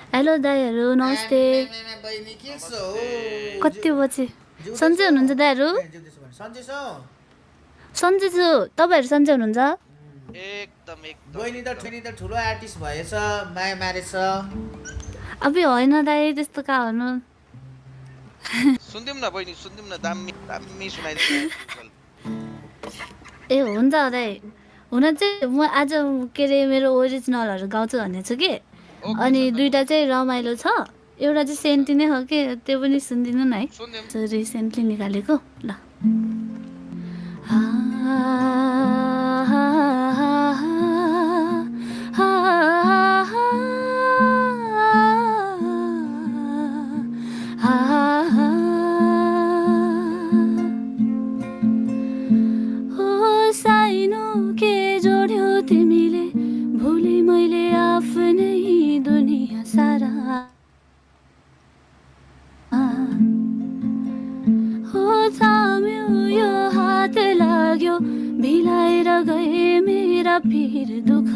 Hello दाइहरू नमस्ते। बहिनी के छ हो? कति बजे सन्चै हुनुहुन्छ दाइहरू? सन्चै छ? सन्चै छु। तपाईँहरू सन्चै हुनुहुन्छ? एकदम एकदम बहिनी त ठुलो आर्टिस्ट भएछ, माया मारेछ। अबे होइन दाइ त्यस्तो कहाँ हुनु। सुनिदिउँ न बहिनी, सुनिदिउँ न, दामी दामी सुनाइदिउँ न। ए हुन्छ दाइ। हुन चाहिँ म आज के अरे मेरो ओरिजिनलहरू गाउँछु भन्ने छु कि, अनि दुईवटा चाहिँ रमाइलो छ, एउटा चाहिँ सेन्टी नै हो कि, त्यो पनि सुनिदिनु न है। रिसेन्टली निकालेको ल। साइनो के जोड्यो तिमीले, भुले मैले आफ्नै दुनिया सारा। हो थाम्यो यो हात लाग्यो, भिलाएर गए मेरा पीर दुःख।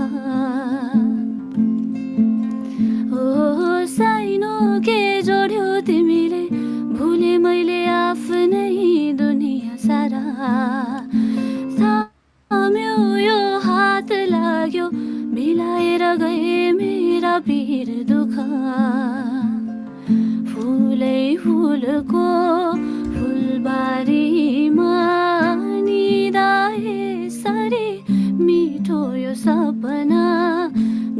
हो साइनो के जोड्यो तिमीले, भुले मैले आफ्नै दुनिया सारा। थाम्यो यो हात लाग्यो, भिलाएर गए मेरा पीर दुःख। फुलै फुलको फुलबारीमा निदा यसरी मिठो यो सपना।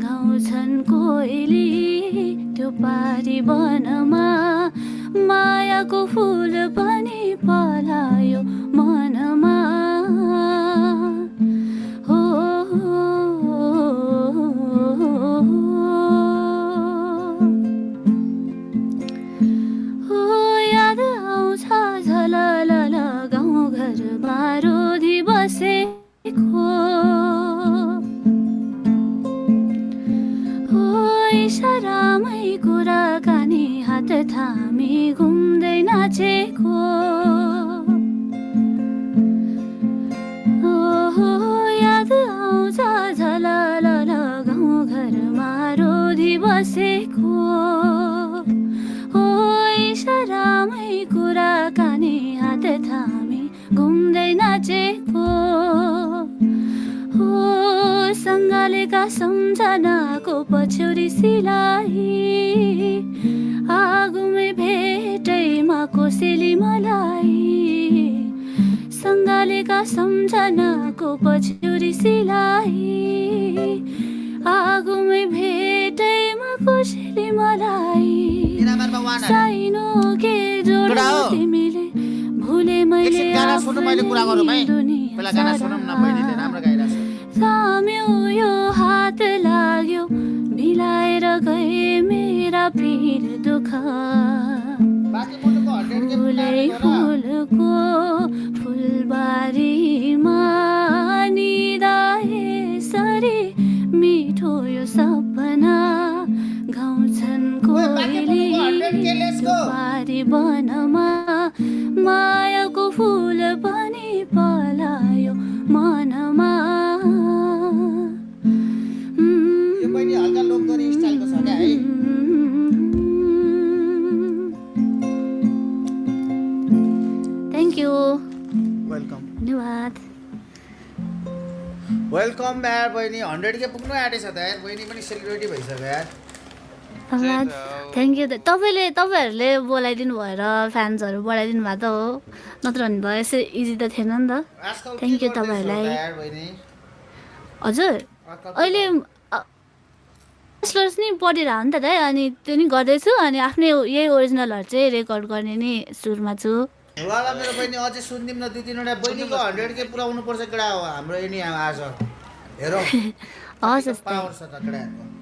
गाउँछन् कोइली त्यो पारी वनमा, मायाको फुल पनि पलायो मनमा। हो याद आउँछ झलल गाउँ घरमा रोधी बसेको। हो इसारामै कुराकानी, हात थामी घुम्दै नाचेको। याद आउँछ झलल गाउँ घरमा रोधी बसेको। हो इसारामै कुराकानी, हात थामी घुम्दै नाचेको। हो सँगालेका सम्झनाको पछ्यौरी सिलाई, आगोमै भेटैमा कोसेली मलाई। सँगालेका सम्झनाको पछ्यौरी सिलाई, आगोमै भेटैमा कोसेली मलाई। साइनो के जोड्यो तिमीले, भुले मैले आफ्नै दुनिया सारा। थाम्यो यो हात लाग्यो, भिलाएर गए मेरा पीर दुःख। फुलै फुलको फुलबारीमा निदा यसरी मिठो यो सपना। गाउँछन् कोइली त्यो पारी वनमा, मायाको फुल पनि पलायो मनमा। यो बहिनी हल्का लोकदोरी स्टाइलको छ क्या है। थ्याङ्क यू, वेलकम धन्यवाद। वेलकम यार बहिनी, 100 के पुग्नु आँटेछ त यार। बहिनी पनि सेलिब्रिटी भइसक्यो यार। धन्यवाद, थ्याङ्क यू। तपाईँहरूले बोलाइदिनु भएर फ्यान्सहरू बढाइदिनु भएको त हो, नत्र भने त यसो इजी त थिएन नि त। थ्याङ्क यू तपाईँहरूलाई। हजुर अहिले ब्याचलर्स नि पढिरह नि त दाइ, अनि त्यो नि गर्दैछु, अनि आफ्नै यही ओरिजिनलहरू चाहिँ रेकर्ड गर्ने नि सुरुमा छु। ल मेरो बहिनी अझै सुनिदिउँ न 2-3 वटा। बहिनीको 100 के पुऱ्याउनु पर्छ केटा हो हाम्रो यिनी आज। हेरौँ हस् पावर छ त केटाहरूको।